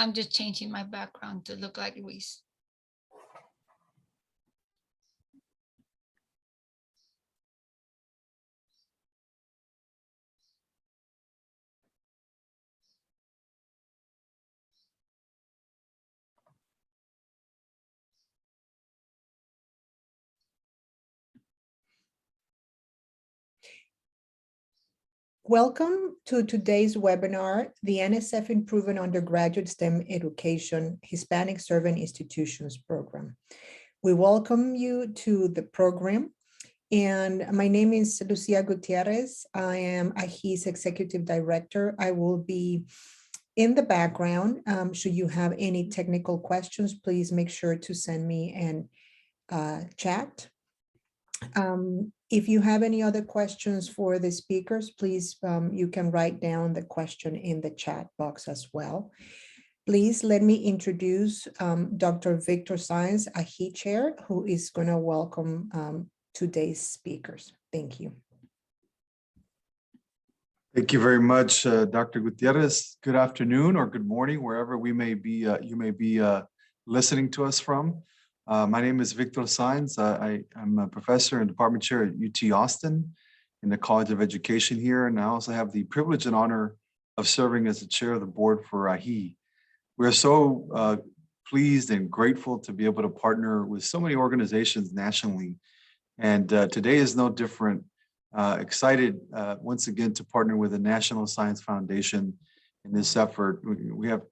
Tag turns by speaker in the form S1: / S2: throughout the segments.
S1: I'm just changing my background to look like Luis.
S2: Welcome to today's webinar, the NSF Improving Undergraduate STEM Education Hispanic-Serving Institutions Program. We welcome you to the program. And my name is Lucia Gutierrez. I am AAHHE's Executive Director. I will be in the background. Should you have any technical questions, please make sure to send me an chat. If you have any other questions for the speakers, please, you can write down the question in the chat box as well. Please let me introduce Dr. Victor Sáenz, AAHHE Chair, who is going to welcome today's speakers. Thank you.
S3: Thank you very much, Dr. Gutierrez. Good afternoon or good morning, wherever we may be, you may be listening to us from. My name is Victor Sáenz. I'm a professor and department chair at UT Austin in the College of Education here. And I also have the privilege and honor of serving as the chair of the board for AAHHE. We're so pleased and grateful to be able to partner with so many organizations nationally. And today is no different. Excited once again to partner with the National Science Foundation in this effort. We have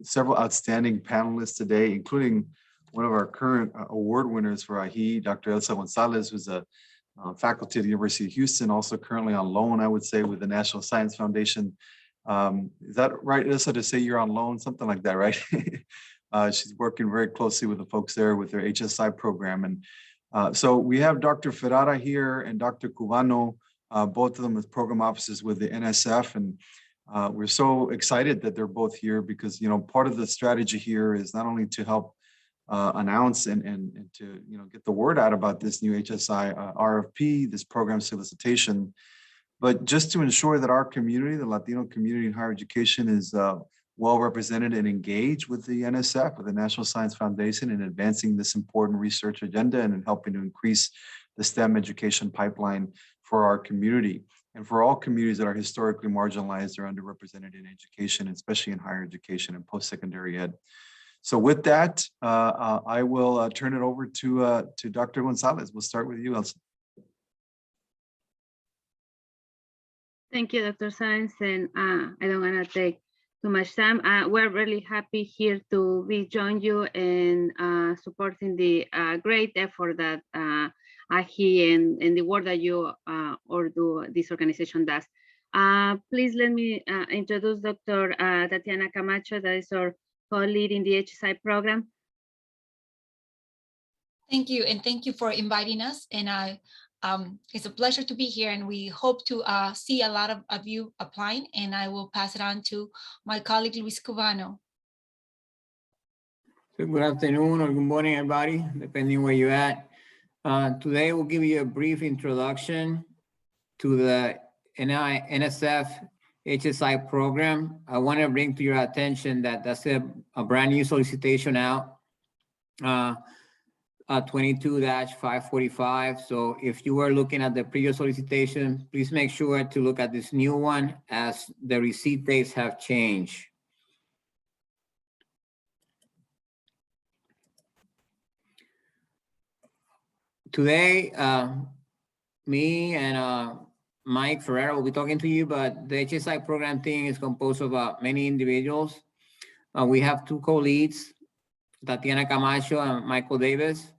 S3: several outstanding panelists today, including one of our current award winners for AAHHE, Dr. Elsa Gonzalez, who's a faculty at the University of Houston, also currently on loan, I would say, with the National Science Foundation. Is that right, Elsa, to say you're on loan? Something like that, right? She's working very closely with the folks there with their HSI program. And so we have Dr. Ferrara here and Dr. Cubano, both of them as program officers with the NSF. And we're so excited that they're both here because, you know, part of the strategy here is not only to help announce and to get the word out about this new HSI RFP, this program solicitation, but just to ensure that our community, the Latino community in higher education, is well represented and engaged with the NSF, with the National Science Foundation, in advancing this important research agenda and in helping to increase the STEM education pipeline for our community and for all communities that are historically marginalized or underrepresented in education, especially in higher education and post-secondary ed. So with that, I will turn it over to Dr. Gonzalez. We'll start with you, Elsa.
S4: Thank you, Dr. Sáenz, and I don't want to take too much time. We're really happy here to be join you in supporting the great effort that AAHHE and the work that you or this organization does. Please let me introduce Dr. Tatiana Camacho, that is our co-leading the HSI program.
S1: Thank you, and thank you for inviting us. And it's a pleasure to be here, and we hope to see a lot of you applying, and I will pass it on to my colleague, Luis Cubano.
S5: Good afternoon or good morning, everybody, depending where you're at. Today, we'll give you a brief introduction to the NSF HSI program. I want to bring to your attention that that's a brand new solicitation out, 22-545. So if you were looking at the previous solicitation, please make sure to look at this new one as the receipt dates have changed. Today, me and Mike Ferreira will be talking to you, but the HSI program team is composed of many individuals. We have two co-leads, Tatiana Camacho and Michael Davis,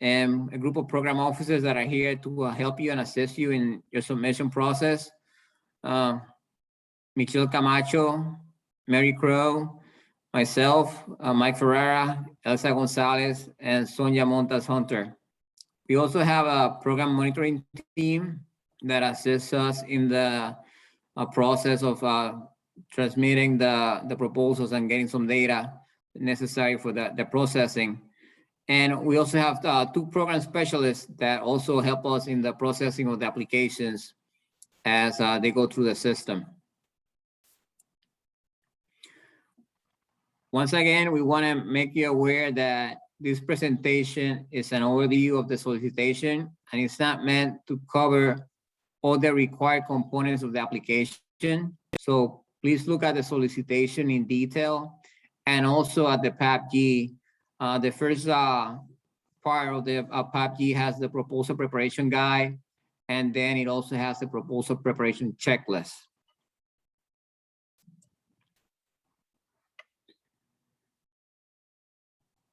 S5: and a group of program officers that are here to help you and assist you in your submission process. Michelle Camacho, Mary Crow, myself, Mike Ferreira, Elsa Gonzalez, and Sonia Montas Hunter. We also have a program monitoring team that assists us in the process of transmitting the proposals and getting some data necessary for the processing. And we also have two program specialists that also help us in the processing of the applications as they go through the system. Once again, we want to make you aware that this presentation is an overview of the solicitation, and it's not meant to cover all the required components of the application. So please look at the solicitation in detail and also at the PAPG. The first part of the PAPG has the proposal preparation guide, and then it also has the proposal preparation checklist.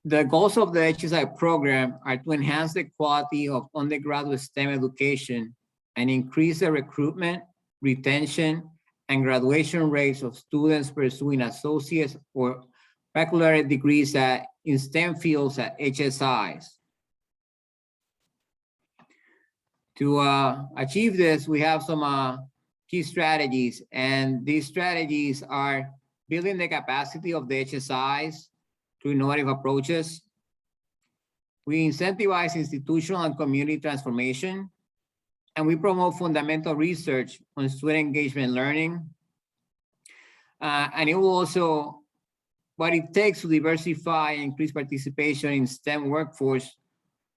S5: The goals of the HSI program are to enhance the quality of undergraduate STEM education and increase the recruitment, retention, and graduation rates of students pursuing associate's or baccalaureate degrees in STEM fields at HSIs. To achieve this, we have some key strategies, and these strategies are building the capacity of the HSIs through innovative approaches. We incentivize institutional and community transformation, and we promote fundamental research on student engagement learning. And it will also, what it takes to diversify and increase participation in STEM workforce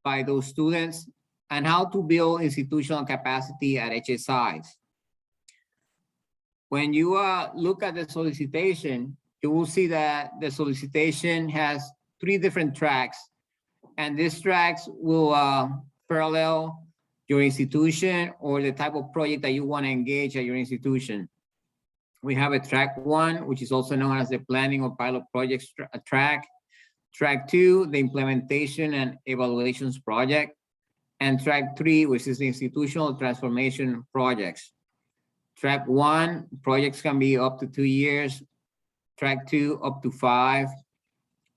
S5: by those students, and how to build institutional capacity at HSIs. When you look at the solicitation, you will see that the solicitation has 3 different tracks, and these tracks will parallel your institution or the type of project that you want to engage at your institution. We have a track 1, which is also known as the planning or pilot projects track. Track 2, the implementation and evaluations project. And track 3, which is the institutional transformation projects. Track 1, projects can be up to 2 years. Track 2, up to 5.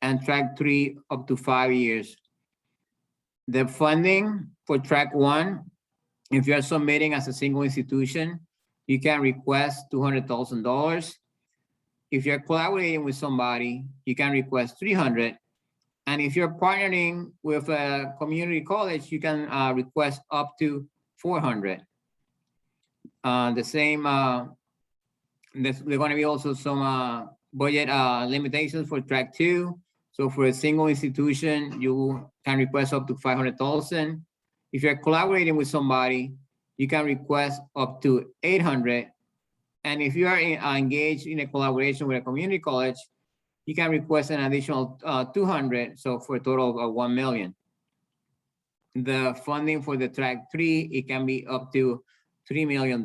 S5: And track 3, up to 5 years. The funding for track 1, if you're submitting as a single institution, you can request $200,000. If you're collaborating with somebody, you can request $300,000. And if you're partnering with a community college, you can request up to $400,000. The same, there's going to be also some budget limitations for track 2. So for a single institution, you can request up to $500,000. If you're collaborating with somebody, you can request up to $800,000. And if you are engaged in a collaboration with a community college, you can request an additional $200,000, so for a total of $1 million. The funding for the track 3, it can be up to $3 million.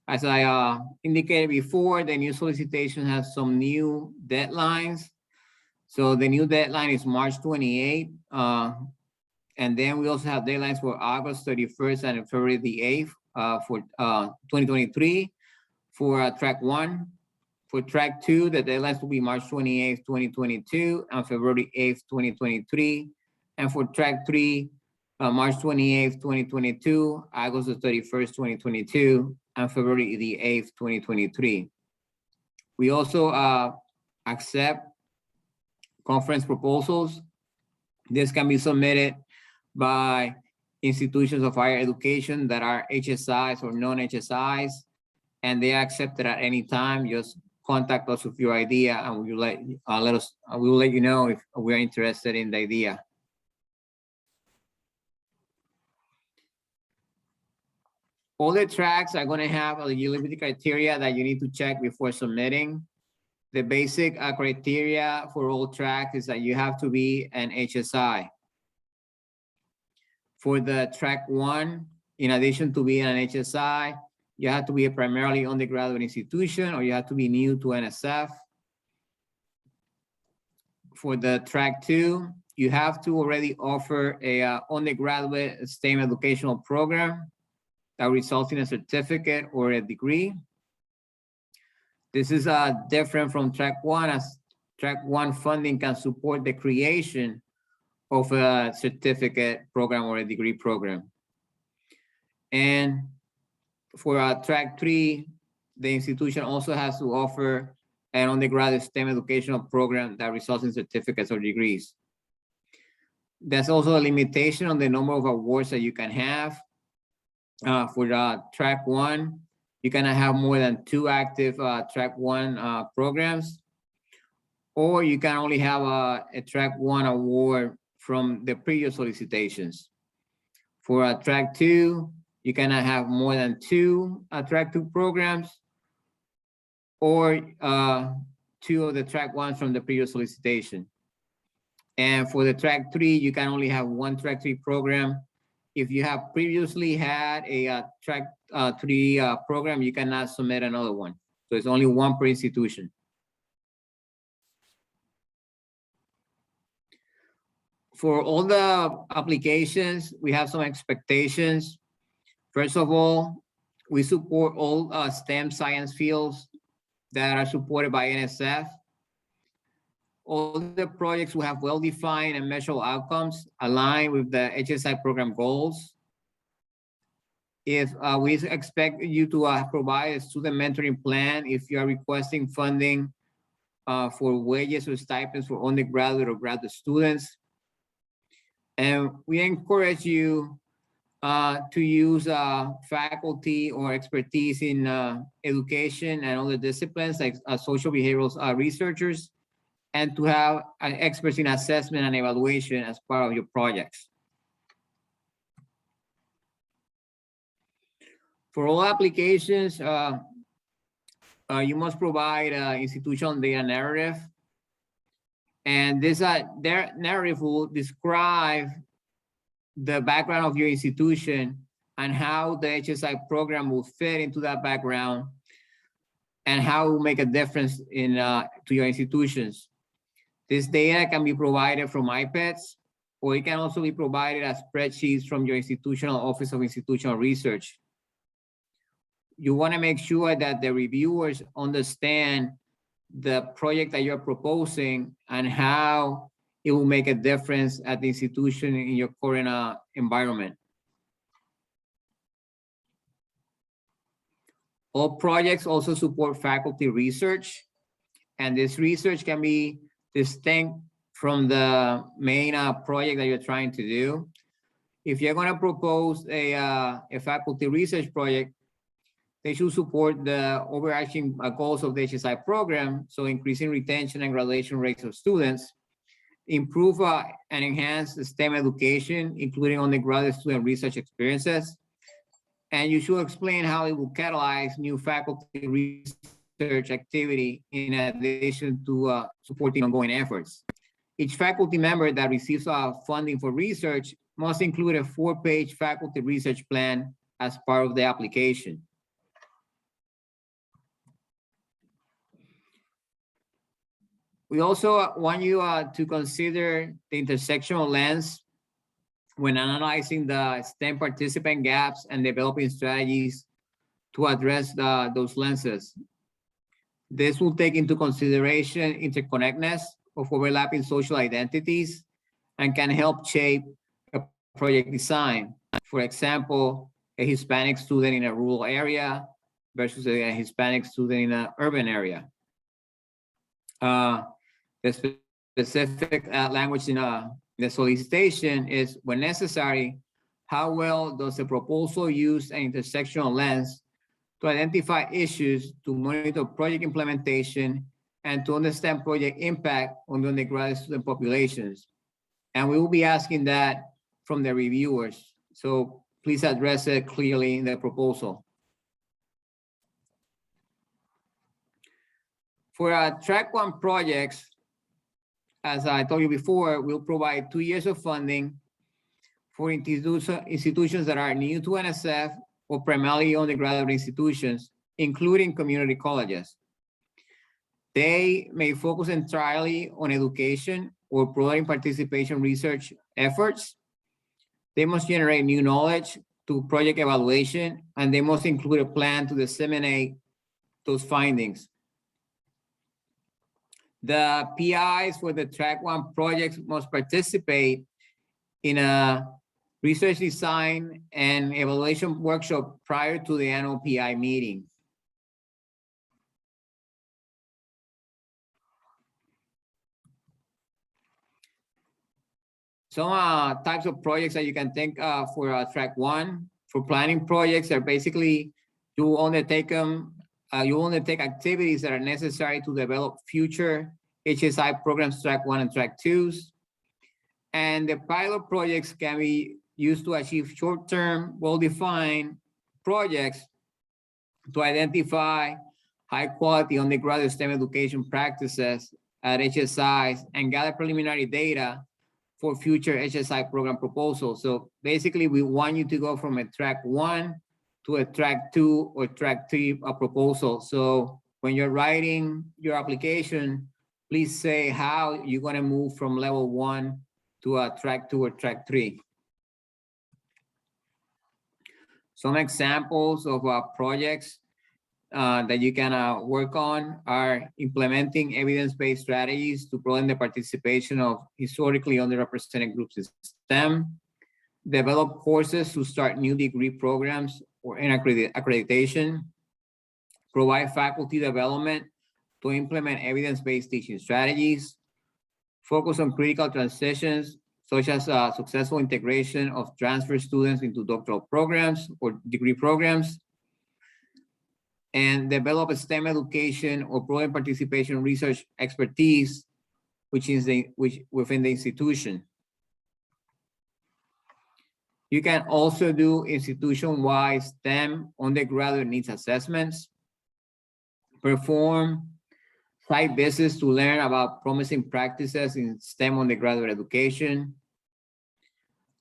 S5: As I indicated before, the new solicitation has some new deadlines. So the new deadline is March 28th. And then we also have deadlines for August 31st and February the 8th for 2023 for track 1. For track 2, the deadlines will be March 28th, 2022 and February 8th, 2023. And for track 3, March 28th, 2022, August the 31st, 2022, and February the 8th, 2023. We also accept conference proposals. This can be submitted by institutions of higher education that are HSIs or non-HSIs, and they are accepted at any time. Just contact us with your idea, and we will let you know if we're interested in the idea. All the tracks are going to have eligibility criteria that you need to check before submitting. The basic criteria for all tracks is that you have to be an HSI. For the track 1, in addition to being an HSI, you have to be a primarily undergraduate institution, or you have to be new to NSF. For the track 2, you have to already offer a undergraduate STEM educational program that results in a certificate or a degree. This is different from track 1, as track 1 funding can support the creation of a certificate program or a degree program. And for track 3, the institution also has to offer an undergraduate STEM educational program that results in certificates or degrees. There's also a limitation on the number of awards that you can have. For track 1, you cannot have more than 2 active track 1 programs. or you can only have a track 1 award from the previous solicitations. For a track 2, you cannot have more than 2 track 2 programs, or 2 of the track 1s from the previous solicitation. And for the track 3, you can only have 1 track 3 program. If you have previously had a track 3 program, you cannot submit another one. So it's only 1 per institution. For all the applications, we have some expectations. First of all, we support all STEM science fields that are supported by NSF. All the projects will have well-defined and measurable outcomes aligned with the HSI program goals. If we expect you to provide a student mentoring plan, if you are requesting funding for wages or stipends for undergraduate or graduate students. And we encourage you to use faculty or expertise in education and other disciplines like social behavioral researchers, and to have experts in assessment and evaluation as part of your projects. For all applications, you must provide institutional data narrative. And this their narrative will describe the background of your institution and how the HSI program will fit into that background and how it will make a difference in to your institutions. This data can be provided from iPads, or it can also be provided as spreadsheets from your institutional Office of Institutional Research. You want to make sure that the reviewers understand the project that you're proposing and how it will make a difference at the institution in your current environment. All projects also support faculty research, and this research can be distinct from the main project that you're trying to do. If you're going to propose a faculty research project, they should support the overarching goals of the HSI program, so increasing retention and graduation rates of students, improve and enhance the STEM education, including undergraduate student research experiences, and you should explain how it will catalyze new faculty research activity in addition to supporting ongoing efforts. Each faculty member that receives funding for research must include a 4-page faculty research plan as part of the application. We also want you to consider the intersectional lens when analyzing the STEM participant gaps and developing strategies to address those lenses. This will take into consideration interconnectedness of overlapping social identities and can help shape a project design. For example, a Hispanic student in a rural area versus a Hispanic student in an urban area. The specific language in the solicitation is, when necessary, how well does the proposal use an intersectional lens to identify issues, to monitor project implementation, and to understand project impact on the undergraduate student populations. And we will be asking that from the reviewers. So please address it clearly in the proposal. For our track 1 projects, as I told you before, we'll provide 2 years of funding for institutions that are new to NSF or primarily undergraduate institutions, including community colleges. They may focus entirely on education or broadening participation research efforts. They must generate new knowledge to project evaluation, and they must include a plan to disseminate those findings. The PIs for the track 1 projects must participate in a research design and evaluation workshop prior to the annual PI meeting. Some types of projects that you can think for track 1. For planning projects are basically, you undertake activities that are necessary to develop future HSI programs, track 1 and track 2s. And the pilot projects can be used to achieve short-term, well-defined projects to identify high-quality undergraduate STEM education practices at HSIs and gather preliminary data for future HSI program proposals. So basically, we want you to go from a track 1 to a track 2 or track 3 proposal. So when you're writing your application, please say how you're going to move from level 1 to a track 2 or track 3. Some examples of projects that you can work on are implementing evidence-based strategies to broaden the participation of historically underrepresented groups in STEM, develop courses to start new degree programs or in accreditation, provide faculty development to implement evidence-based teaching strategies, focus on critical transitions, such as successful integration of transfer students into doctoral programs or degree programs, and develop a STEM education or broaden participation research expertise, which within the institution. You can also do institution-wide STEM undergraduate needs assessments, perform site visits to learn about promising practices in STEM undergraduate education,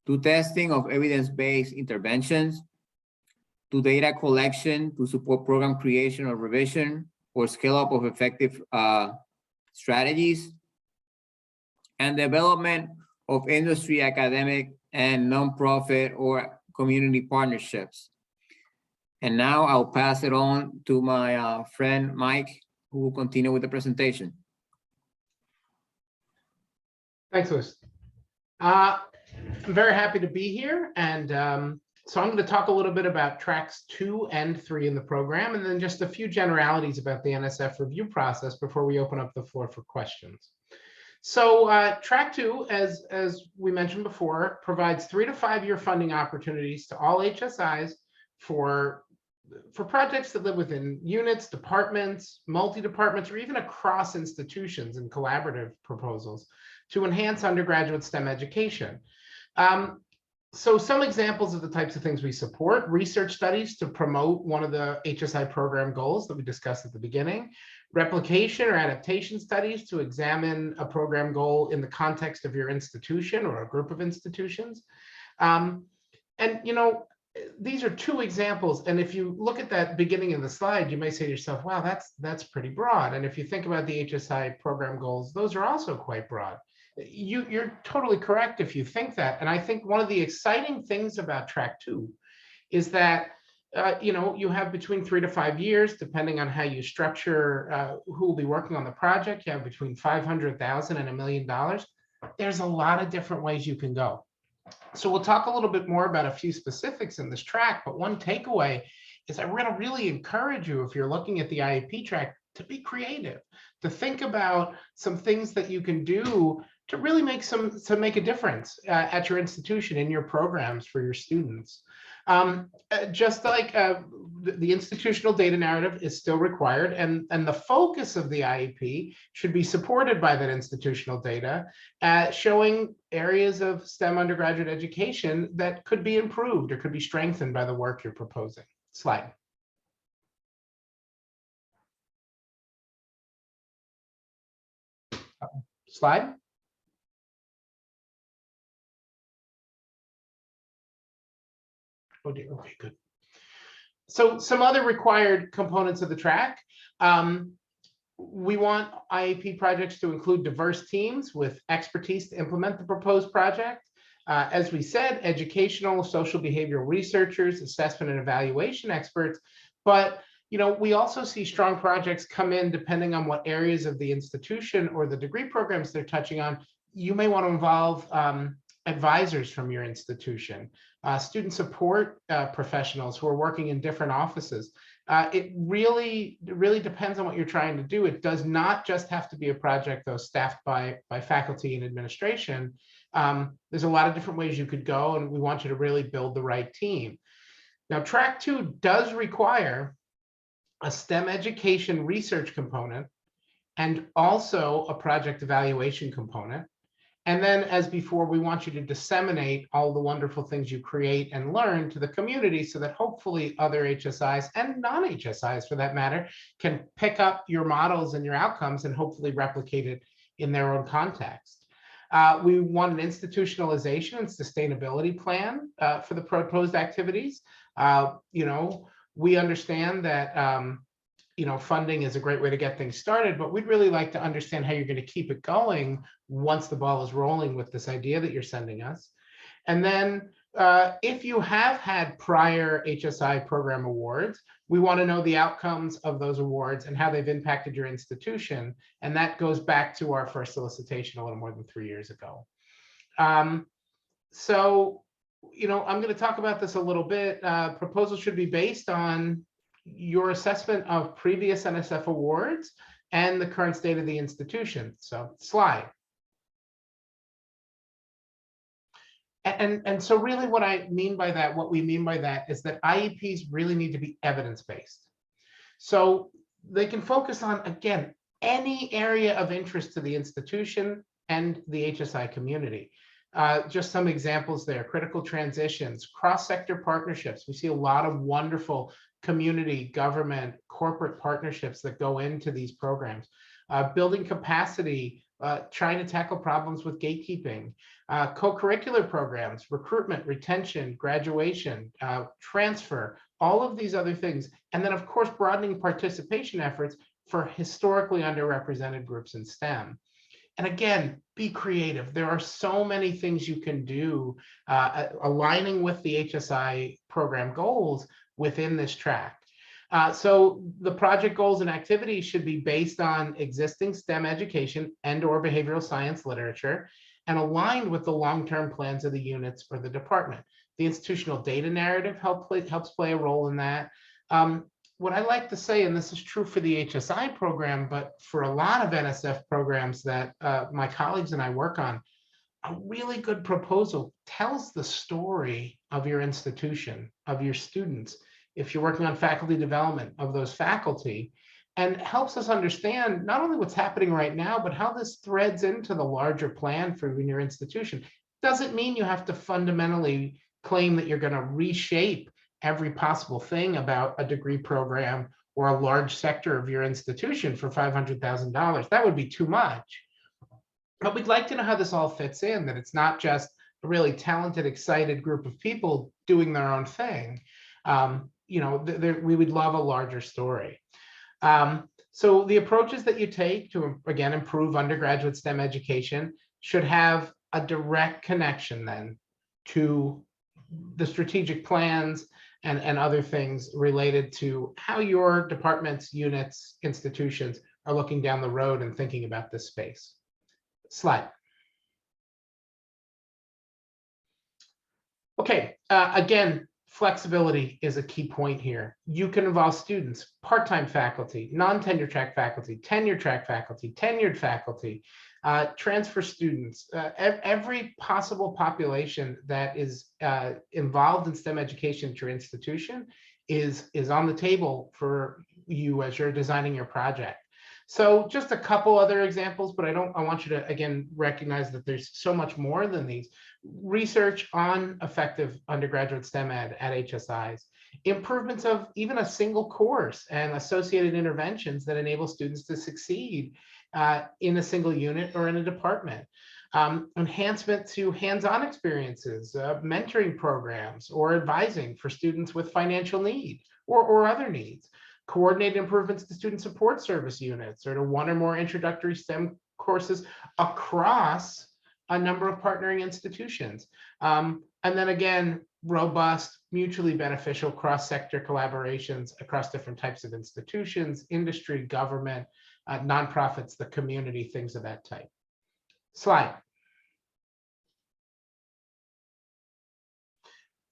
S5: to testing of evidence-based interventions, to data collection to support program creation or revision or scale up of effective strategies, and development of industry, academic, and nonprofit or community partnerships. And now I'll pass it on to my friend, Mike, who will continue with the presentation.
S6: Thanks, Luis. I'm very happy to be here. And so I'm going to talk a little bit about tracks 2 and 3 in the program, and then just a few generalities about the NSF review process before we open up the floor for questions. So track 2, as we mentioned before, provides 3 to 5 year funding opportunities to all HSIs for projects that live within units, departments, multi-departments, or even across institutions and collaborative proposals to enhance undergraduate STEM education. So some examples of the types of things we support: research studies to promote one of the HSI program goals that we discussed at the beginning, replication or adaptation studies to examine a program goal in the context of your institution or a group of institutions. And, you know, these are 2 examples. And if you look at that beginning of the slide, you may say to yourself, wow, that's pretty broad. And if you think about the HSI program goals, those are also quite broad. You're totally correct if you think that. And I think one of the exciting things about track 2 is that you know, you have between 3 to 5 years, depending on how you structure who will be working on the project. You have between $500,000 and $1 million. There's a lot of different ways you can go. So we'll talk a little bit more about a few specifics in this track, but one takeaway is I want to really encourage you, if you're looking at the IEP track, to be creative, to think about some things that you can do to really make a difference at your institution, in your programs for your students. Just like the institutional data narrative is still required, and the focus of the IEP should be supported by that institutional data, showing areas of STEM undergraduate education that could be improved or could be strengthened by the work you're proposing. Slide. Slide. Oh dear, okay, good. So some other required components of the track. We want IEP projects to include diverse teams with expertise to implement the proposed project. As we said, educational, social behavioral researchers, assessment and evaluation experts. But you know, we also see strong projects come in depending on what areas of the institution or the degree programs they're touching on. You may want to involve advisors from your institution, student support professionals who are working in different offices. It really depends on what you're trying to do. It does not just have to be a project, though, staffed by faculty and administration. There's a lot of different ways you could go, and we want you to really build the right team. Now, track 2 does require a STEM education research component and also a project evaluation component. And then, as before, we want you to disseminate all the wonderful things you create and learn to the community so that hopefully other HSIs and non-HSIs for that matter can pick up your models and your outcomes and hopefully replicate it in their own context. We want an institutionalization and sustainability plan for the proposed activities. We understand that funding is a great way to get things started, but we'd really like to understand how you're going to keep it going once the ball is rolling with this idea that you're sending us. And then if you have had prior HSI program awards, we want to know the outcomes of those awards and how they've impacted your institution. And that goes back to our first solicitation a little more than 3 years ago. I'm going to talk about this a little bit. Proposals should be based on your assessment of previous NSF awards and the current state of the institution. So slide. And so really what we mean by that is that IEPs really need to be evidence-based. So they can focus on, again, any area of interest to the institution and the HSI community. Just some examples there: critical transitions, cross-sector partnerships. We see a lot of wonderful community, government, corporate partnerships that go into these programs. Building capacity, trying to tackle problems with gatekeeping, co-curricular programs, recruitment, retention, graduation, transfer, all of these other things. And then, of course, broadening participation efforts for historically underrepresented groups in STEM. And again, be creative. There are so many things you can do aligning with the HSI program goals within this track. So the project goals and activities should be based on existing STEM education and/or behavioral science literature and aligned with the long-term plans of the units or the department. The institutional data narrative helps play a role in that. What I like to say, and this is true for the HSI program, but for a lot of NSF programs that my colleagues and I work on, a really good proposal tells the story of your institution, of your students, if you're working on faculty development, of those faculty, and helps us understand not only what's happening right now, but how this threads into the larger plan for your institution. Doesn't mean you have to fundamentally claim that you're going to reshape every possible thing about a degree program or a large sector of your institution for $500,000. That would be too much. But we'd like to know how this all fits in, that it's not just a really talented, excited group of people doing their own thing. We would love a larger story. So the approaches that you take to, again, improve undergraduate STEM education should have a direct connection then to the strategic plans and other things related to how your departments, units, institutions are looking down the road and thinking about this space. Slide. Okay, again, flexibility is a key point here. You can involve students, part-time faculty, non-tenure track faculty, tenure track faculty, tenured faculty, transfer students, every possible population that is involved in STEM education at your institution is on the table for you as you're designing your project. So just a couple other examples, but I want you to, again, recognize that there's so much more than these. Research on effective undergraduate STEM ed at HSIs, improvements of even a single course and associated interventions that enable students to succeed in a single unit or in a department. Enhancement to hands-on experiences, mentoring programs, or advising for students with financial need or other needs. Coordinated improvements to student support service units or to one or more introductory STEM courses across a number of partnering institutions. And then again, robust, mutually beneficial cross-sector collaborations across different types of institutions, industry, government, nonprofits, the community, things of that type. Slide.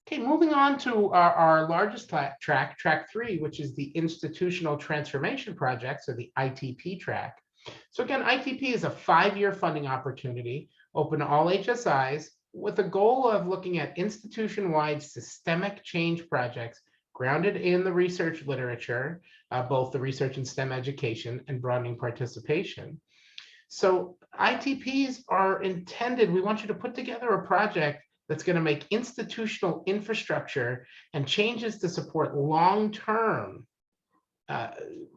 S6: Okay, moving on to our largest track 3, which is the Institutional Transformation Project, so the ITP track. So again, ITP is a 5-year funding opportunity open to all HSIs with a goal of looking at institution-wide systemic change projects grounded in the research literature, both the research in STEM education and broadening participation. So ITPs are intended, we want you to put together a project that's going to make institutional infrastructure and changes to support long-term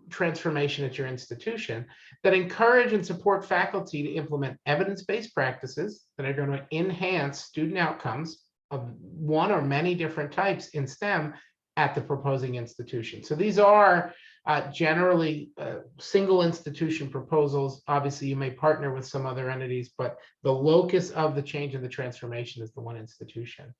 S6: transformation at your institution that encourage and support faculty to implement evidence-based practices that are going to enhance student outcomes of one or many different types in STEM at the proposing institution. So these are generally single institution proposals. Obviously, you may partner with some other entities, but the locus of the change and the transformation is the one institution.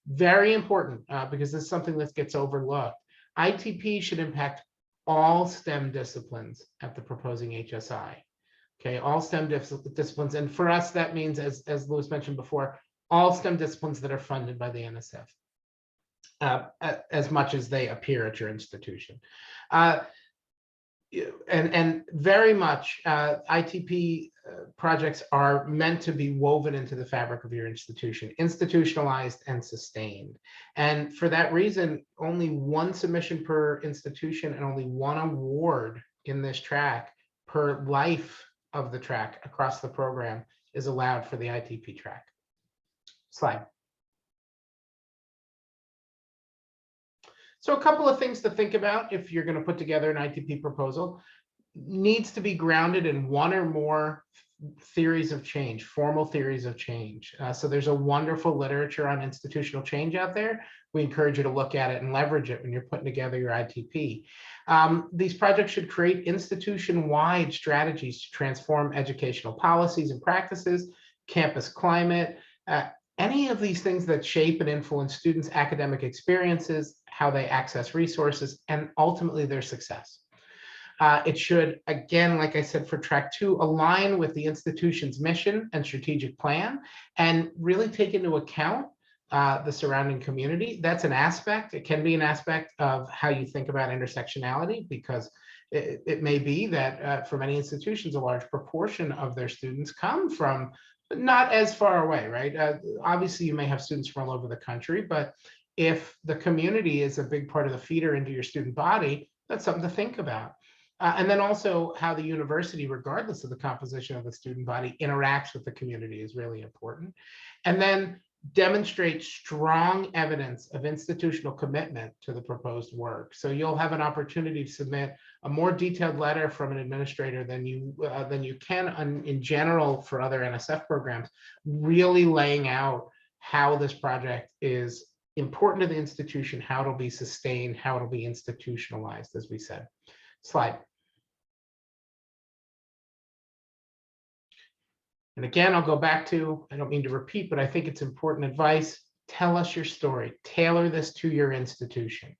S6: Very important because this is something that gets overlooked. ITP should impact all STEM disciplines at the proposing HSI. Okay, all STEM disciplines. And for us, that means, as Louis mentioned before, all STEM disciplines that are funded by the NSF, as much as they appear at your institution. And very much ITP projects are meant to be woven into the fabric of your institution, institutionalized and sustained. And for that reason, only one submission per institution and only one award in this track per life of the track across the program is allowed for the ITP track. Slide. So a couple of things to think about if you're going to put together an ITP proposal. Needs to be grounded in one or more theories of change, formal theories of change. So there's a wonderful literature on institutional change out there. We encourage you to look at it and leverage it when you're putting together your ITP. These projects should create institution-wide strategies to transform educational policies and practices, campus climate, any of these things that shape and influence students' academic experiences, how they access resources, and ultimately their success. It should, again, like I said, for track 2, align with the institution's mission and strategic plan and really take into account the surrounding community. That's an aspect. It can be an aspect of how you think about intersectionality, because it may be that for many institutions, a large proportion of their students come from not as far away, right? Obviously, you may have students from all over the country, but if the community is a big part of the feeder into your student body, that's something to think about. And then also how the university, regardless of the composition of the student body, interacts with the community is really important. And then demonstrate strong evidence of institutional commitment to the proposed work. So you'll have an opportunity to submit a more detailed letter from an administrator than you can in general for other NSF programs, really laying out how this project is important to the institution, how it'll be sustained, how it'll be institutionalized, as we said. Slide. And again, I'll go back to, I don't mean to repeat, but I think it's important advice. Tell us your story. Tailor this to your institution.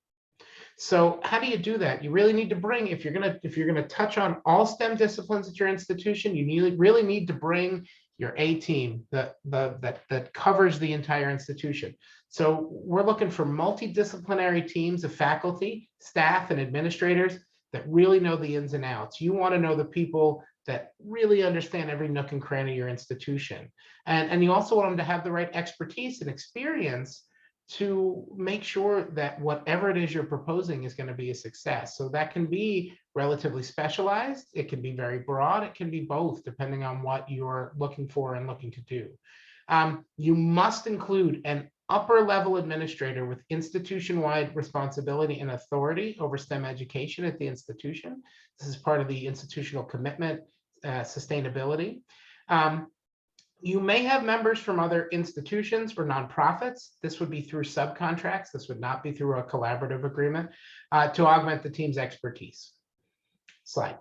S6: So how do you do that? You really need to bring, if you're gonna touch on all STEM disciplines at your institution, you really need to bring your A team that covers the entire institution. So we're looking for multidisciplinary teams of faculty, staff, and administrators that really know the ins and outs. You want to know the people that really understand every nook and cranny of your institution. And you also want them to have the right expertise and experience to make sure that whatever it is you're proposing is going to be a success. So that can be relatively specialized. It can be very broad. It can be both, depending on what you're looking for and looking to do. You must include an upper level administrator with institution-wide responsibility and authority over STEM education at the institution. This is part of the institutional commitment, sustainability. You may have members from other institutions or nonprofits. This would be through subcontracts. This would not be through a collaborative agreement to augment the team's expertise. Slide.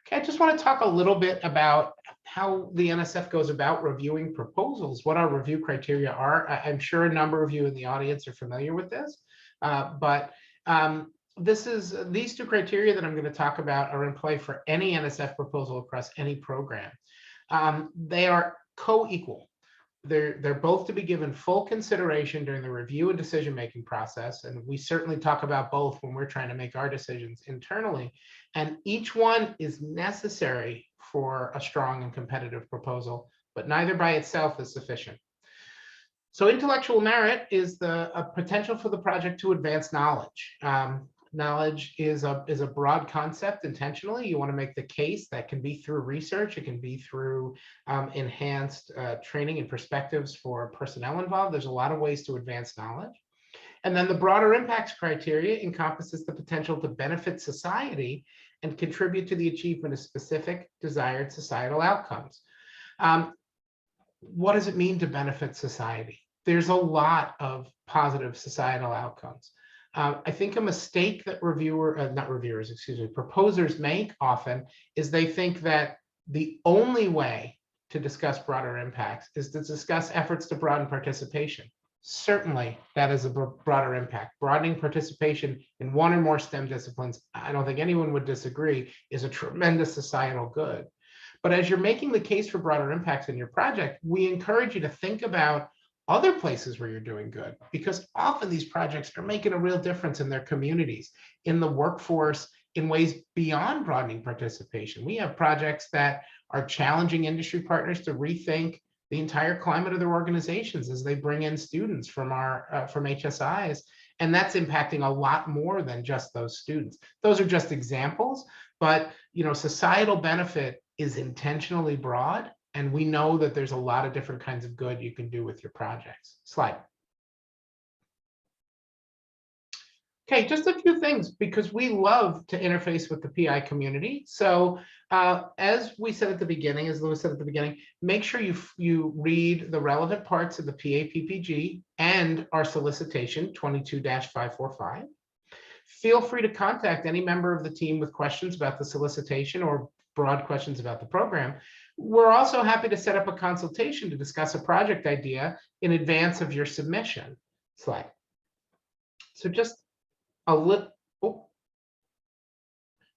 S6: Okay, I just want to talk a little bit about how the NSF goes about reviewing proposals, what our review criteria are. I'm sure a number of you in the audience are familiar with this, but these two criteria that I'm going to talk about are in play for any NSF proposal across any program. They are co-equal. They're both to be given full consideration during the review and decision-making process. And we certainly talk about both when we're trying to make our decisions internally. And each one is necessary for a strong and competitive proposal, but neither by itself is sufficient. So intellectual merit is a potential for the project to advance knowledge. Knowledge is a broad concept intentionally. You want to make the case that can be through research. It can be through enhanced training and perspectives for personnel involved. There's a lot of ways to advance knowledge. And then the broader impacts criteria encompasses the potential to benefit society and contribute to the achievement of specific desired societal outcomes. What does it mean to benefit society? There's a lot of positive societal outcomes. I think a mistake that proposers make often is they think that the only way to discuss broader impacts is to discuss efforts to broaden participation. Certainly, that is a broader impact. Broadening participation in one or more STEM disciplines, I don't think anyone would disagree, is a tremendous societal good. But as you're making the case for broader impacts in your project, we encourage you to think about other places where you're doing good, because often these projects are making a real difference in their communities, in the workforce, in ways beyond broadening participation. We have projects that are challenging industry partners to rethink the entire climate of their organizations as they bring in students from from HSIs, and that's impacting a lot more than just those students. Those are just examples, but societal benefit is intentionally broad. And we know that there's a lot of different kinds of good you can do with your projects. Slide. Okay, just a few things, because we love to interface with the PI community. So as we said at the beginning, as Louis said at the beginning, make sure you read the relevant parts of the PA-PPG and our solicitation 22-545. Feel free to contact any member of the team with questions about the solicitation or broad questions about the program. We're also happy to set up a consultation to discuss a project idea in advance of your submission. Slide. So just a little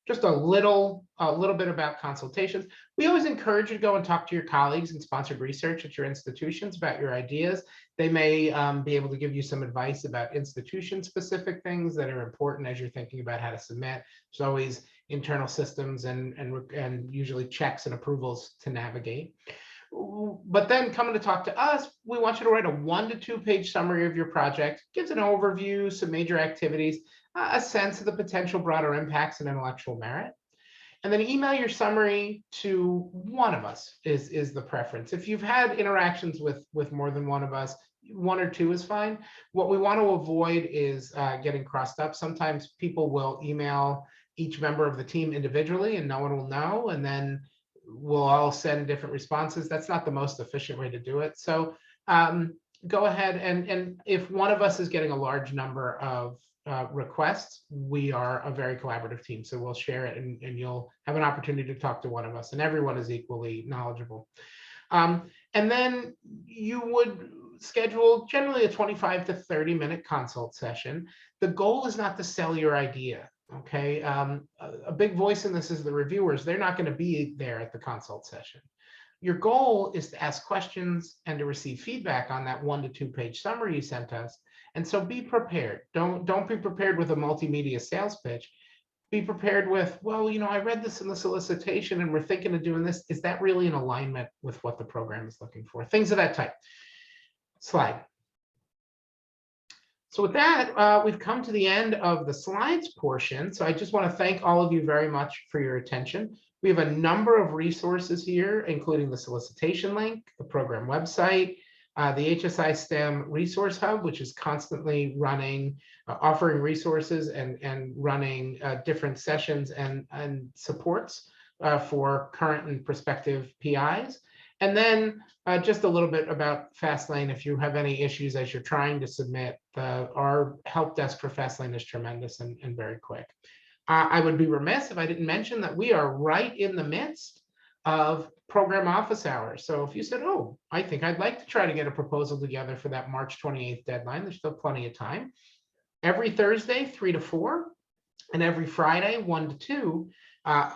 S6: bit about consultations. We always encourage you to go and talk to your colleagues in sponsored research at your institutions about your ideas. They may be able to give you some advice about institution-specific things that are important as you're thinking about how to submit. There's always internal systems and usually checks and approvals to navigate. But then coming to talk to us, we want you to write a 1 to 2 page summary of your project. Gives an overview, some major activities, a sense of the potential broader impacts and intellectual merit. And then email your summary to one of us is the preference. If you've had interactions with more than one of us, 1 or 2 is fine. What we want to avoid is getting crossed up. Sometimes people will email each member of the team individually and no one will know, and then we'll all send different responses. That's not the most efficient way to do it. So go ahead and if one of us is getting a large number of requests, we are a very collaborative team. So we'll share it and you'll have an opportunity to talk to one of us, and everyone is equally knowledgeable. And then you would schedule generally a 25 to 30 minute consult session. The goal is not to sell your idea. Okay, a big voice in this is the reviewers. They're not going to be there at the consult session. Your goal is to ask questions and to receive feedback on that 1 to 2 page summary you sent us. And so be prepared. Don't be prepared with a multimedia sales pitch. Be prepared with, well, I read this in the solicitation and we're thinking of doing this. Is that really in alignment with what the program is looking for? Things of that type. Slide. So with that, we've come to the end of the slides portion. So I just want to thank all of you very much for your attention. We have a number of resources here, including the solicitation link, the program website, the HSI STEM Resource Hub, which is constantly running, offering resources and running different sessions and supports for current and prospective PIs. And then just a little bit about Fastlane. If you have any issues as you're trying to submit, our help desk for Fastlane is tremendous and very quick. I would be remiss if I didn't mention that we are right in the midst of program office hours. So if you said, oh, I think I'd like to try to get a proposal together for that March 28th deadline, there's still plenty of time. Every Thursday, 3 to 4, and every Friday, 1 to 2,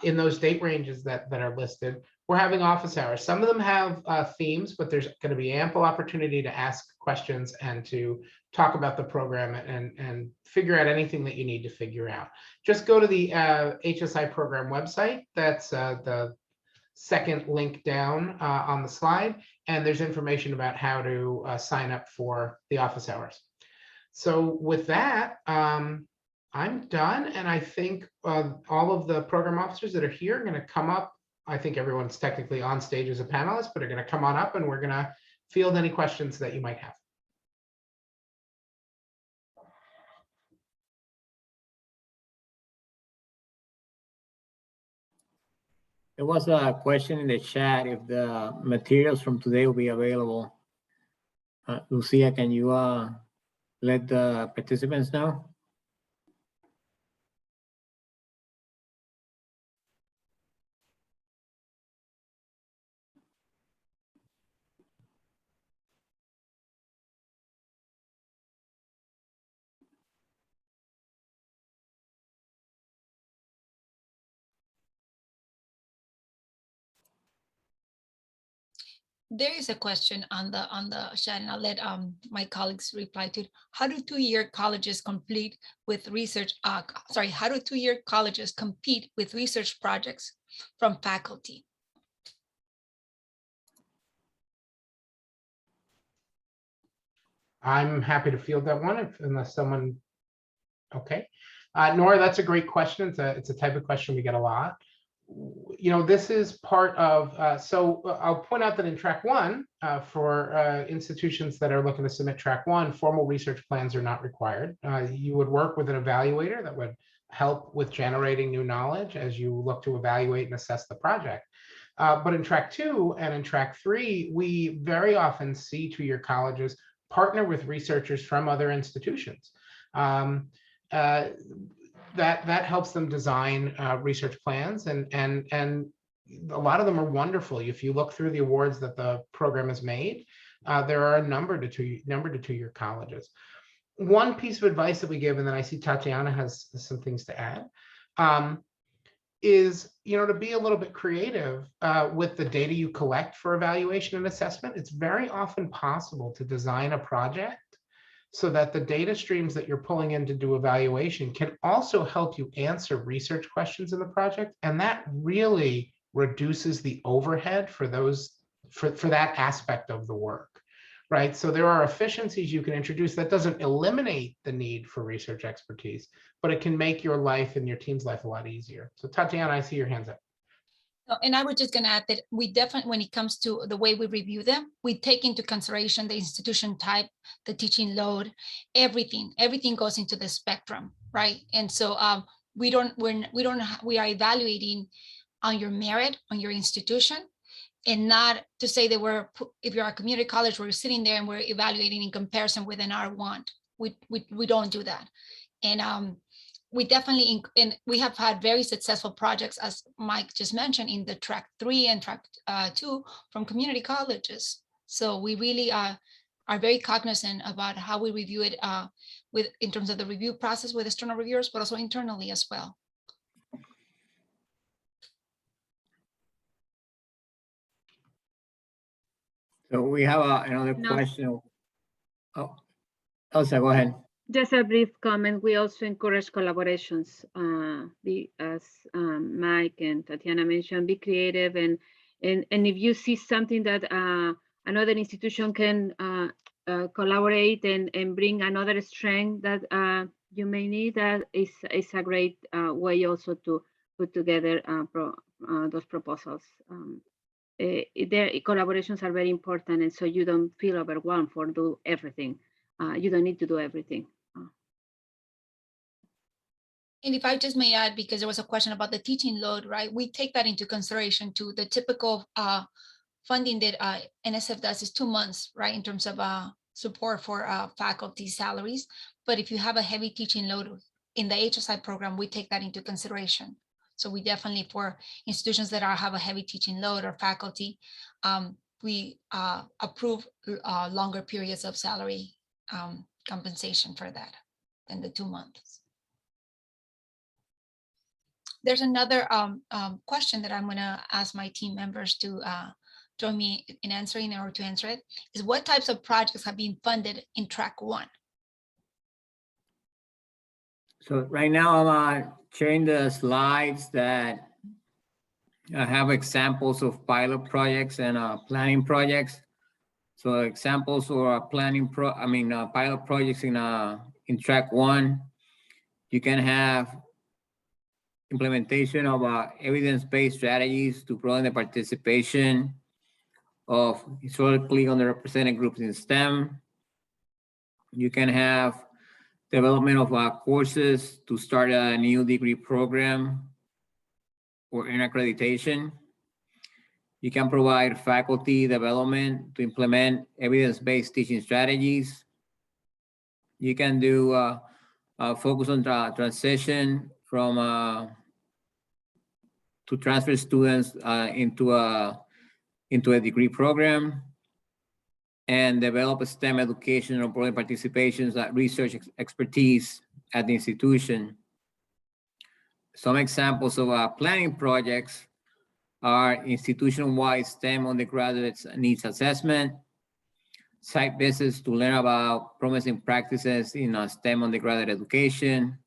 S6: in those date ranges that are listed, we're having office hours. Some of them have themes, but there's going to be ample opportunity to ask questions and to talk about the program and figure out anything that you need to figure out. Just go to the HSI program website. That's the second link down on the slide, and there's information about how to sign up for the office hours. So with that, I'm done, and I think all of the program officers that are here are going to come up. I think everyone's technically on stage as a panelist, but are going to come on up, and we're going to field any questions that you might have.
S5: There was a question in the chat if the materials from today will be available. Lucia, can you let the participants know?
S1: There is a question on the chat, and I'll let my colleagues reply to it. How do two-year colleges compete with research? How do two-year colleges compete with research projects from faculty?
S6: I'm happy to field that one unless someone, okay. Nora, that's a great question. It's a type of question we get a lot. You know, this is part of, so I'll point out that in track one, for institutions that are looking to submit track one, formal research plans are not required. You would work with an evaluator that would help with generating new knowledge as you look to evaluate and assess the project. But in track two and in track three, we very often see two-year colleges partner with researchers from other institutions. That helps them design research plans, and a lot of them are wonderful. If you look through the awards that the program has made, there are a number to two-year colleges. One piece of advice that we give, and then I see Tatiana has some things to add, is, you know, to be a little bit creative with the data you collect for evaluation and assessment. It's very often possible to design a project so that the data streams that you're pulling in to do evaluation can also help you answer research questions in the project. And that really reduces the overhead for that aspect of the work, right? So there are efficiencies you can introduce that doesn't eliminate the need for research expertise, but it can make your life and your team's life a lot easier. So Tatiana, I see your hands up.
S1: And I was just going to add that we definitely, when it comes to the way we review them, we take into consideration the institution type, the teaching load, everything goes into the spectrum, right? And so we are evaluating on your merit, on your institution, and not to say that if you're a community college, we're sitting there and we're evaluating in comparison with an R1. We don't do that. And we definitely, and we have had very successful projects, as Mike just mentioned, in the track 3 and track 2 from community colleges. So we really are very cognizant about how we review it in terms of the review process with external reviewers, but also internally as well.
S5: So we have another question. Oh, Elsa, go ahead.
S4: Just a brief comment. We also encourage collaborations. As Mike and Tatiana mentioned, be creative, and if you see something that another institution can collaborate and bring another strength that you may need, that is a great way also to put together those proposals. Their collaborations are very important, and so you don't feel overwhelmed for do everything. You don't need to do everything.
S1: And if I just may add, because there was a question about the teaching load, right? We take that into consideration too. The typical funding that NSF does is 2 months, right? In terms of support for faculty salaries. But if you have a heavy teaching load in the HSI program, we take that into consideration. So we definitely, for institutions that have a heavy teaching load or faculty, we approve longer periods of salary compensation for that than the 2 months. There's another question that I'm going to ask my team members to join me in answering, or to answer it, is what types of projects have been funded in track 1?
S5: So right now I'm sharing the slides that I have examples of pilot projects and planning projects. So examples or pilot projects in track 1, you can have implementation of evidence-based strategies to broaden the participation of historically underrepresented groups in STEM. You can have development of courses to start a new degree program or earn accreditation. You can provide faculty development to implement evidence-based teaching strategies. You can do focus on transition from to transfer students into a degree program, and develop a STEM education or broader participations, research expertise at the institution. Some examples of planning projects are institution-wide STEM undergraduate needs assessment, site visits to learn about promising practices in STEM undergraduate education,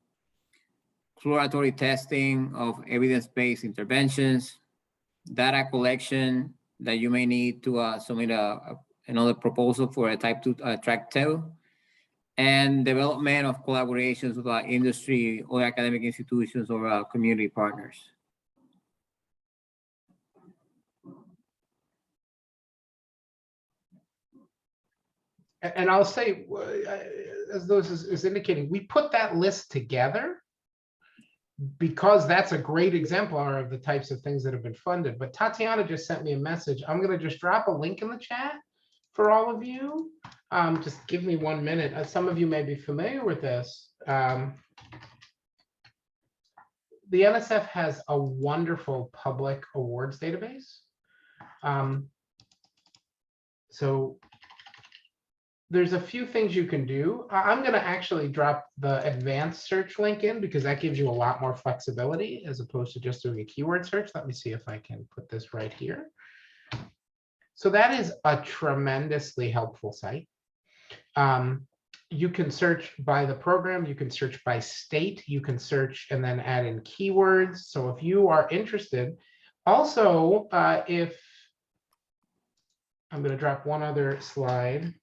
S5: exploratory testing of evidence-based interventions, data collection that you may need to submit another proposal for a type 2 track 2, and development of collaborations with industry or academic institutions or community partners.
S6: And I'll say, as those is indicating, we put that list together because that's a great exemplar of the types of things that have been funded. But Tatiana just sent me a message. I'm going to just drop a link in the chat for all of you. Just give me 1 minute. Some of you may be familiar with this. The NSF has a wonderful public awards database. So there's a few things you can do. I'm going to actually drop the advanced search link in because that gives you a lot more flexibility as opposed to just doing a keyword search. Let me see if I can put this right here. So that is a tremendously helpful site. You can search by the program, you can search by state, you can search and then add in keywords. So if you are interested, also, if I'm going to drop one other slide,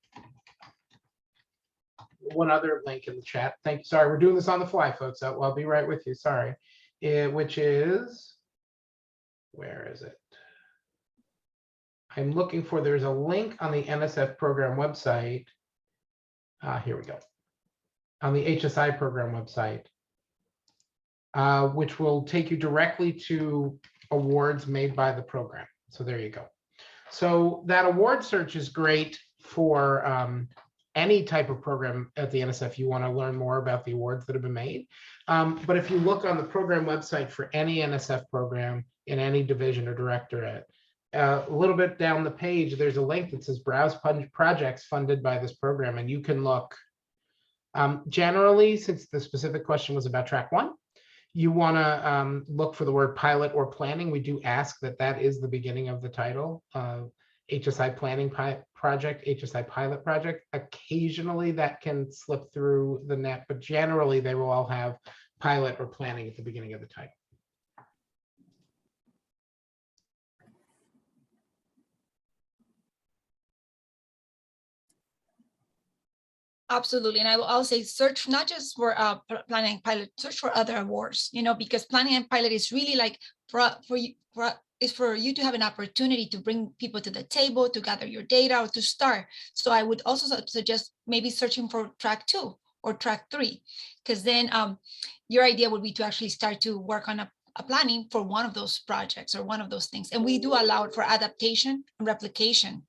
S6: one other link in the chat. Thank you. Sorry, we're doing this on the fly, folks. I'll be right with you. Sorry. Which is, where is it? I'm looking for, there's a link on the NSF program website. Here we go. On the HSI program website, which will take you directly to awards made by the program. So there you go. So that award search is great for any type of program at the NSF you want to learn more about the awards that have been made. But if you look on the program website for any NSF program in any division or directorate, a little bit down the page, there's a link that says browse projects funded by this program, and you can look. Generally, since the specific question was about track 1, you want to look for the word pilot or planning. We do ask that that is the beginning of the title. HSI planning project, HSI pilot project. Occasionally that can slip through the net, but generally they will all have pilot or planning at the beginning of the title.
S1: Absolutely. And I'll say search not just for planning and pilot, search for other awards, because planning and pilot is really like for you to have an opportunity to bring people to the table, to gather your data, or to start. So I would also suggest maybe searching for track 2 or track 3, because then your idea would be to actually start to work on a planning for one of those projects or one of those things. And we do allow for adaptation and replication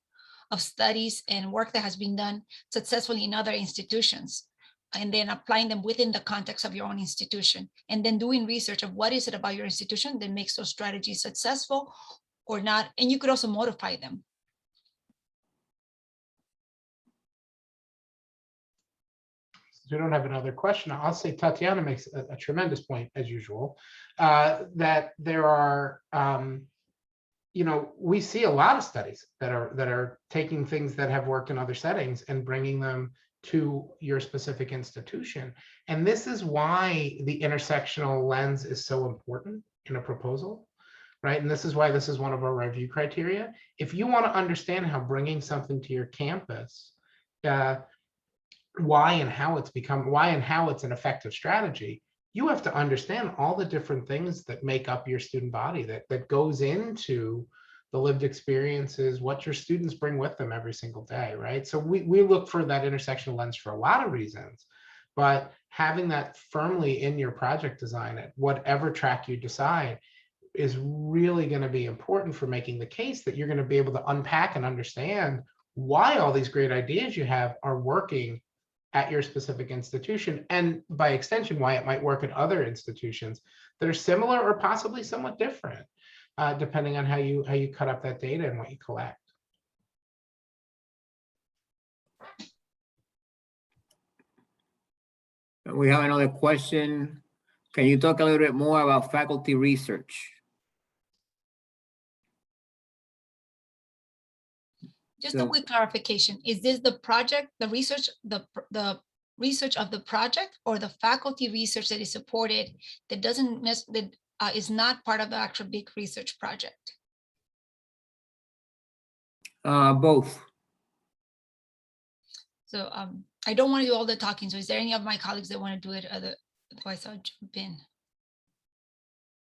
S1: of studies and work that has been done successfully in other institutions, and then applying them within the context of your own institution, and then doing research of what is it about your institution that makes those strategies successful or not. And you could also modify them.
S6: So we don't have another question. I'll say Tatiana makes a tremendous point, as usual, that there are we see a lot of studies that are taking things that have worked in other settings and bringing them to your specific institution. And this is why the intersectional lens is so important in a proposal, right? And this is why this is one of our review criteria. If you want to understand how bringing something to your campus, why and how it's an effective strategy, you have to understand all the different things that make up your student body, that goes into the lived experiences, what your students bring with them every single day, right? So we look for that intersectional lens for a lot of reasons, but having that firmly in your project design at whatever track you decide is really going to be important for making the case that you're going to be able to unpack and understand why all these great ideas you have are working at your specific institution, and by extension, why it might work at other institutions that are similar or possibly somewhat different, depending on how you cut up that data and what you collect.
S5: We have another question. Can you talk a little bit more about faculty research?
S1: Just a quick clarification. Is this the project, the research, the research of the project, or the faculty research that is supported that is not part of the actual big research project?
S5: Both.
S1: So I don't want to do all the talking. So is there any of my colleagues that want to do it? Otherwise I'll jump in.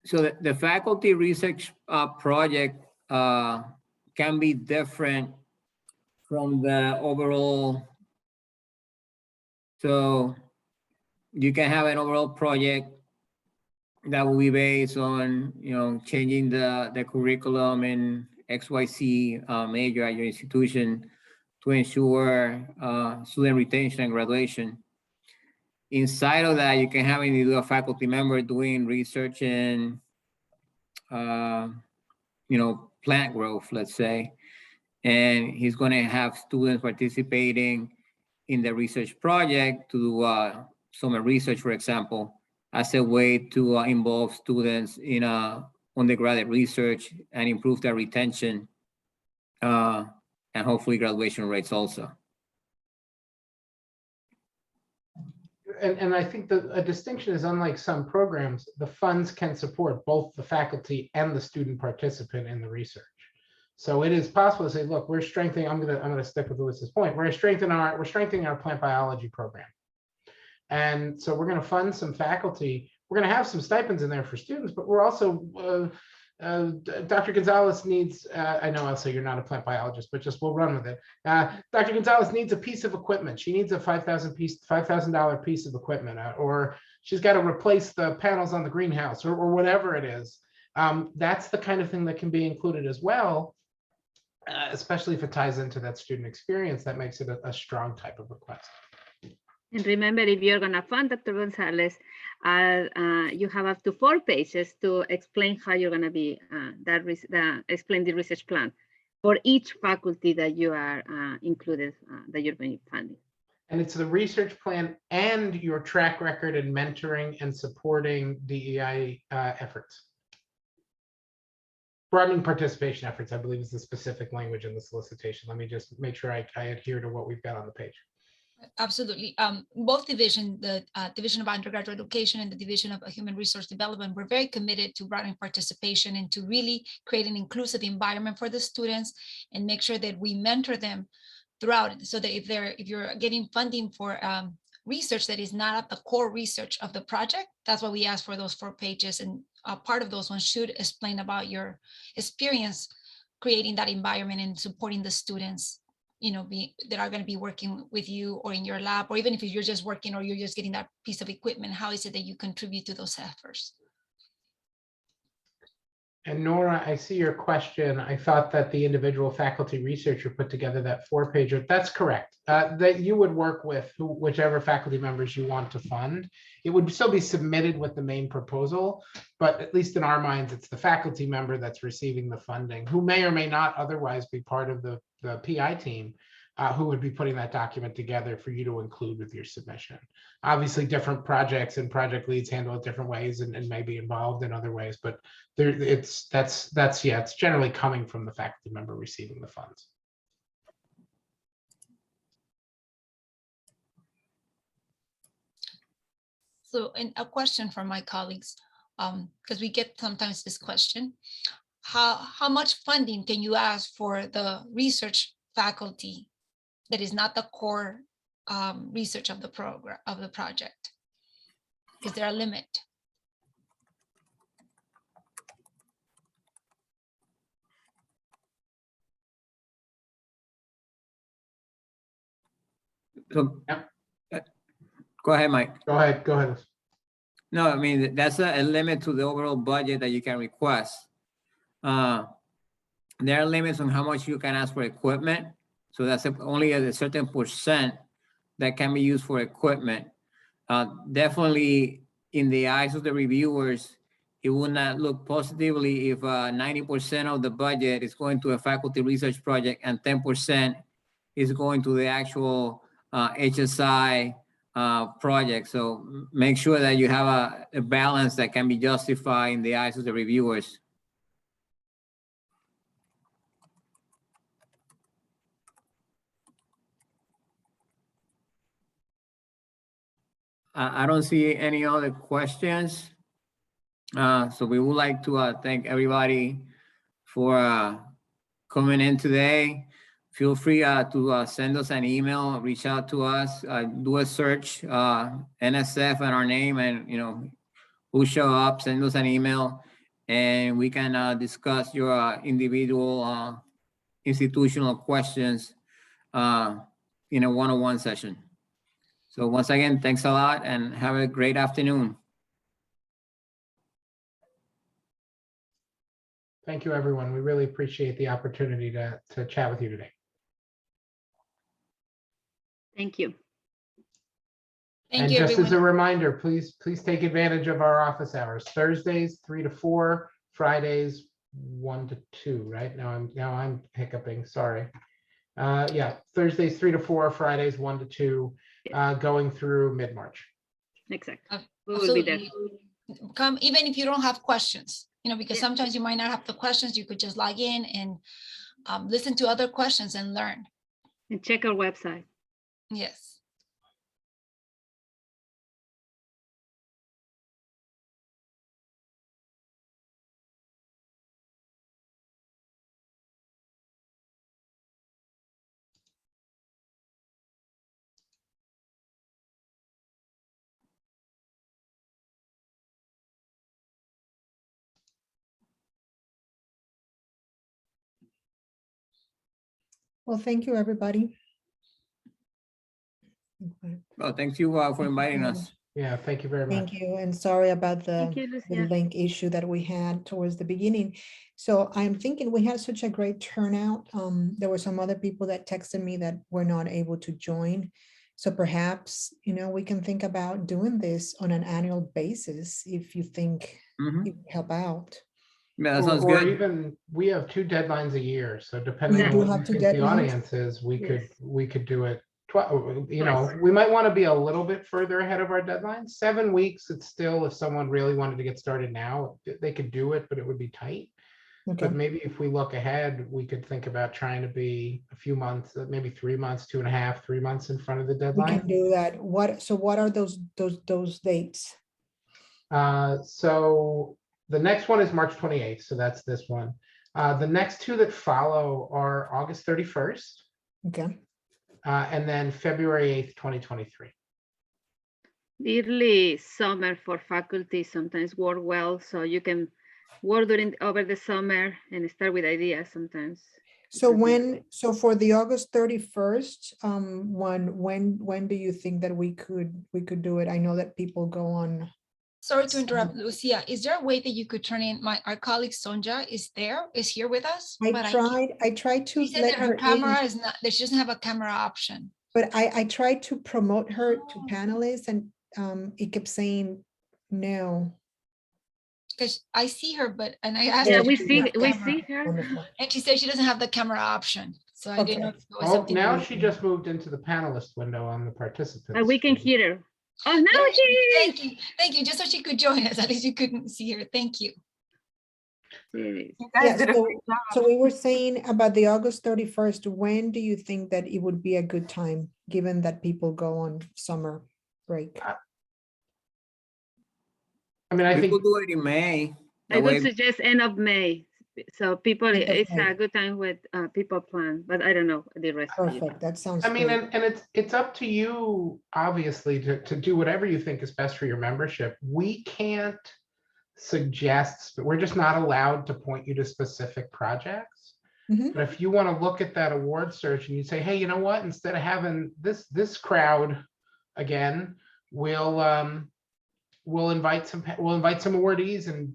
S5: So the faculty research project can be different from the overall. So you can have an overall project that will be based on, changing the curriculum in XYZ major at your institution to ensure student retention and graduation. Inside of that, you can have an individual faculty member doing research in, plant growth, let's say, and he's going to have students participating in the research project to do summer research, for example, as a way to involve students in undergraduate research and improve their retention and hopefully graduation rates also.
S6: And I think that a distinction is, unlike some programs, the funds can support both the faculty and the student participant in the research. So it is possible to say, look, we're strengthening. I'm gonna stick with Lewis's point. We're strengthening our plant biology program, and so we're going to fund some faculty. We're going to have some stipends in there for students, but we're also Dr. Gonzalez needs. I know, Elsa, you're not a plant biologist, but we'll run with it. Dr. Gonzalez needs a piece of equipment. She needs a $5,000 piece of equipment, or she's got to replace the panels on the greenhouse, or whatever it is. That's the kind of thing that can be included as well. Especially if it ties into that student experience, that makes it a strong type of request.
S4: And remember, if you're going to fund Dr. Gonzalez, you have up to 4 pages to explain how you're going to be explain the research plan for each faculty that you are included, that you're going to be funding.
S6: And it's the research plan and your track record in mentoring and supporting DEI efforts. Broadening participation efforts, I believe, is the specific language in the solicitation. Let me just make sure I adhere to what we've got on the page.
S1: Absolutely. Both division, the Division of Undergraduate Education and the Division of Human Resource Development, we're very committed to broadening participation and to really create an inclusive environment for the students and make sure that we mentor them throughout, so that if you're getting funding for research that is not at the core research of the project, that's why we ask for those 4 pages, and part of those ones should explain about your experience creating that environment and supporting the students, that are going to be working with you or in your lab, or even if you're just working or you're just getting that piece of equipment, how is it that you contribute to those efforts?
S6: And Nora, I see your question. I thought that the individual faculty researcher put together that 4-pager. That's correct. That you would work with whichever faculty members you want to fund. It would still be submitted with the main proposal, but at least in our minds, it's the faculty member that's receiving the funding, who may or may not otherwise be part of the PI team, who would be putting that document together for you to include with your submission. Obviously, different projects and project leads handle it different ways and may be involved in other ways, but it's generally coming from the faculty member receiving the funds.
S1: So, and a question from my colleagues. because we get sometimes this question, how much funding can you ask for the research faculty that is not the core research of the program, of the project? Is there a limit?
S5: So,
S6: Yep.
S5: Go ahead, Mike.
S6: Go ahead.
S5: No, I mean, that's a limit to the overall budget that you can request. There are limits on how much you can ask for equipment. So that's only a certain percent that can be used for equipment. Definitely in the eyes of the reviewers, it would not look positively if 90% of the budget is going to a faculty research project and 10% is going to the actual HSI project. So make sure that you have a balance that can be justified in the eyes of the reviewers. I don't see any other questions. So we would like to thank everybody for coming in today. Feel free to send us an email, reach out to us, do a search, NSF and our name, and who show up, send us an email, and we can discuss your individual institutional questions in a one-on-one session. So once again, thanks a lot and have a great afternoon.
S6: Thank you, everyone. We really appreciate the opportunity to chat with you today.
S4: Thank you.
S6: And
S1: you,
S6: just
S1: everyone.
S6: as a reminder, please take advantage of our office hours. Thursdays 3 to 4, Fridays 1 to 2. Right now I'm hiccuping. Sorry. Yeah, Thursdays 3 to 4, Fridays 1 to 2, going through mid-March.
S4: Exactly. We will be there.
S1: Come, even if you don't have questions, because sometimes you might not have the questions, you could just log in and listen to other questions and learn.
S4: And check our website.
S1: Yes.
S2: Well, thank you, everybody. Okay.
S5: Well, thank you for inviting us.
S6: Yeah, thank you very much.
S2: Thank you, and sorry about
S4: Thank
S2: the
S4: you,
S2: the
S4: Lucia.
S2: link issue that we had towards the beginning. So I'm thinking we had such a great turnout. There were some other people that texted me that were not able to join. So perhaps, we can think about doing this on an annual basis if you think
S5: Mhm.
S2: it would help out.
S5: Yeah, that sounds
S6: Or
S5: good.
S6: even, we have 2 deadlines a year, so depending
S2: We
S6: on
S2: do
S6: what
S2: have
S6: you
S2: 2
S6: think the
S2: deadlines.
S6: audience is, we
S4: Yes.
S6: could do it. We might want to be a little bit further ahead of our deadline. 7 weeks, it's still, if someone really wanted to get started now, they could do it, but it would be tight.
S2: Okay,
S6: But maybe if we look ahead, we could think about trying to be a few months, maybe 3 months, 2.5, 3 months in front of the
S2: we
S6: deadline.
S2: can do that. What are those dates?
S6: So the next one is March 28th, so that's this one. The next 2 that follow are August 31st.
S2: Okay,
S6: And then February 8th, 2023.
S4: Early summer for faculty sometimes work well, so you can work over the summer and start with ideas sometimes.
S2: so for the August 31st, when do you think that we could do it? I know that people go on.
S1: Sorry to interrupt, Lucia. Is there a way that you could turn in our colleague Sonja is here with us?
S2: I
S1: but
S2: tried to
S1: She said
S2: let
S1: that her
S2: her in,
S1: camera is not, that she doesn't have a camera option.
S2: but I tried to promote her to panelists and it kept saying no.
S1: Because I see her, and I asked
S4: Yeah,
S1: her.
S2: There
S4: we
S1: if she
S4: see
S1: had a camera,
S4: her.
S2: Wonderful.
S1: And she said she doesn't have the camera option. So I didn't know if it was
S6: Oh,
S1: something.
S6: now she just moved into the panelist window on the participants.
S4: We can hear her. Oh, now
S1: There
S4: she is.
S1: Thank you. Thank you. Just so she could join us. At least you couldn't see her. Thank you.
S4: Yes.
S7: You guys
S2: Yeah,
S7: did a great job.
S2: so we were saying about the August 31st, when do you think that it would be a good time, given that people go on summer break?
S6: mean, I
S5: We
S6: think,
S5: could do it in May.
S4: I
S5: That
S4: would
S5: way,
S4: suggest end of May. So people,
S2: End of
S4: it's
S2: May.
S4: a good time with people plan, but I don't know the rest of you.
S2: Perfect. That sounds
S6: I mean,
S2: great.
S6: and it's up to you, obviously, to do whatever you think is best for your membership. We can't suggest, but we're just not allowed to point you to specific projects.
S2: Mhm.
S6: But if you want to look at that award search and you say, hey, you know what, instead of having this crowd again, we'll invite some awardees, and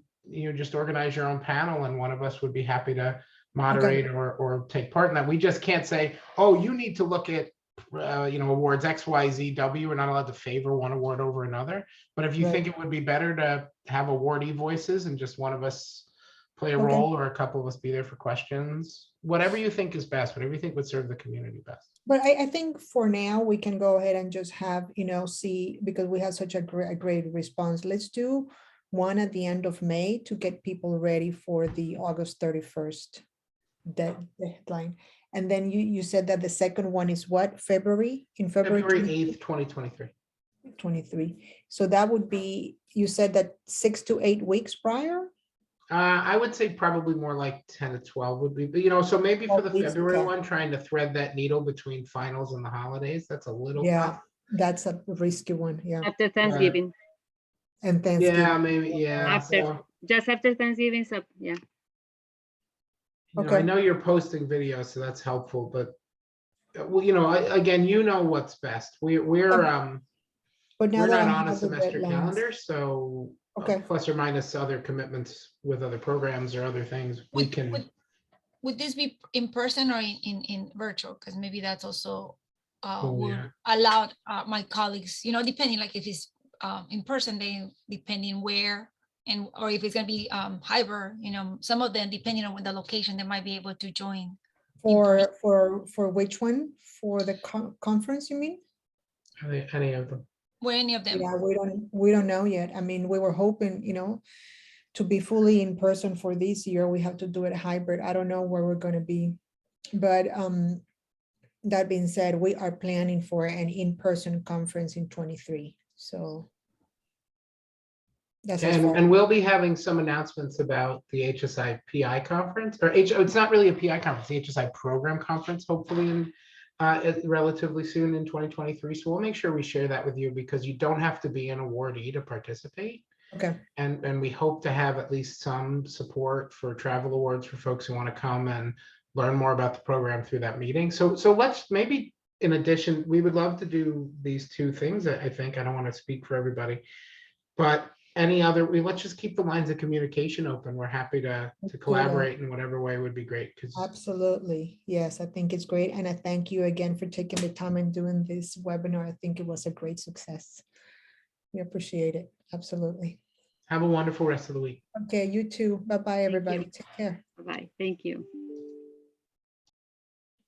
S6: just organize your own panel, and one of us would be happy to moderate or take part in that. We just can't say, oh, you need to look at awards X, Y, Z, W. We're not allowed to favor one award over another. But if you
S2: Right.
S6: think it would be better to have awardee voices and just one of us play a
S2: Okay.
S6: role, or a couple of us be there for questions, whatever you think is best, whatever you think would serve the community best.
S2: But I think for now, we can go ahead and just have, see, because we had such a great response. Let's do one at the end of May to get people ready for the August 31st deadline. And then you said that the second one is what, February? In February
S6: February 8th, 2023.
S2: 23. So that would be, you said that 6 to 8 weeks prior?
S6: I would say probably more like 10 to 12 would be, but so maybe for the
S2: 12 weeks,
S6: February
S2: okay.
S6: one, trying to thread that needle between finals and the holidays, that's a little
S2: Yeah,
S6: tough.
S2: that's a risky one, yeah.
S4: After Thanksgiving,
S2: And Thanksgiving.
S6: Yeah, maybe, yeah.
S4: After- just after Thanksgiving, so yeah.
S6: I
S2: Okay.
S6: know you're posting videos, so that's helpful, but again, what's best. We're
S2: But now
S6: we're
S2: that
S6: not
S2: I
S6: on a
S2: have the
S6: semester
S2: deadlines.
S6: calendar, so
S2: Okay.
S6: plus or minus other commitments with other programs or other things, we can.
S1: Would this be in person or in virtual? Because maybe that's also would
S6: Yeah.
S1: allow my colleagues, depending, like if it's in person, depending where, or if it's gonna be hybrid, some of them, depending on the location, they might be able to join.
S2: For which one? For the conference, you mean?
S6: Any of them.
S1: Where any of them.
S2: Yeah, we don't know yet. I mean, we were hoping, to be fully in person for this year. We have to do it hybrid. I don't know where we're going to be. But that being said, we are planning for an in-person conference in 23. So that's as far.
S6: And we'll be having some announcements about the HSI PI conference, or it's not really a PI conference, the HSI program conference, hopefully in relatively soon in 2023. So we'll make sure we share that with you, because you don't have to be an awardee to participate.
S2: Okay.
S6: And we hope to have at least some support for travel awards for folks who want to come and learn more about the program through that meeting. So let's maybe, in addition, we would love to do these two things. I think, I don't want to speak for everybody, but let's just keep the lines of communication open. We're happy to collaborate in whatever way would be great.
S2: Absolutely. Yes, I think it's great. And I thank you again for taking the time and doing this webinar. I think it was a great success. We appreciate it. Absolutely.
S6: Have a wonderful rest of the week.
S2: Okay, you too. Bye-bye, everybody.
S4: you.
S2: Take care.
S4: Bye-bye. Thank you.